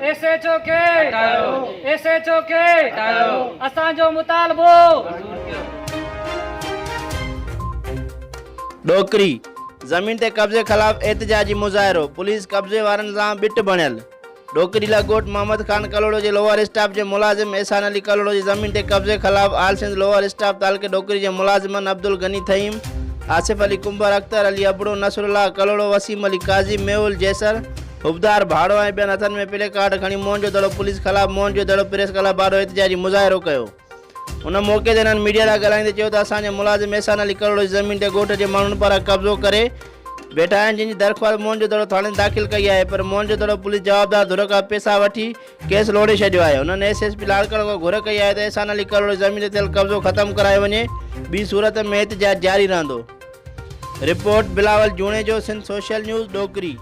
SHO खे हटायो। SHO खे हटायो। असांजो मुतालबो डोकरी ज़मीन ते कब्ज़े ख़िलाफ़ एहतजाजी मुज़ाहिरो, पुलिस कब्ज़े वारनि सां बिट बणियल। डोकरीला ॻोठ मोहम्मद खान कलोड़ो जे लोअर स्टाफ जे मुलाज़िम एहसान अली कलोड़ो जी ज़मीन ते कब्ज़े ख़िलाफ़ आल सिंध लोअर स्टाफ तालके डोकरी जे मुलाज़िमन अब्दुल गनी थईम, आसिफ अली कुंबर, अख्तर अली अबड़ो, नसरुल्लाह कलोड़ो, वसीम अली काज़ी, मेहुल जैसर, हुबदार भाड़ो ऐं ॿियनि हथनि में प्ले कार्ड खणी मोहन जो दड़ो पुलिस ख़िलाफ़ मोहन जो दड़ो प्रेस क्लब वारो एहतजाजी मुज़ाहिरो कयो। उन मौक़े ते इन्हनि मीडिया सां ॻाल्हाईंदे चयो त असांजे मुलाज़िम एहसान अली कलोड़ो जी ज़मीन ते ॻोठ जे माण्हुनि पारां कब्ज़ो करे वेठा आहिनि, जिन जी दरख़्वास्त मोहन जो दड़ो थाणे दाख़िल कई आहे, पर मोहन जो दड़ो पुलिस जवाबदार धुर खां पैसा वठी केस लोड़े छॾियो आहे। उन्हनि एसएसपी लाड़कड़ खां घुर कई आहे त एहसान अली कलोड़ो जी ज़मीन ते थियल कब्ज़ो ख़तमु करायो वञे, ॿी सूरत में एहतजाज जारी रहंदो। रिपोर्ट बिलावल जूणे जो, सिंध सोशल न्यूज़, डोकरी।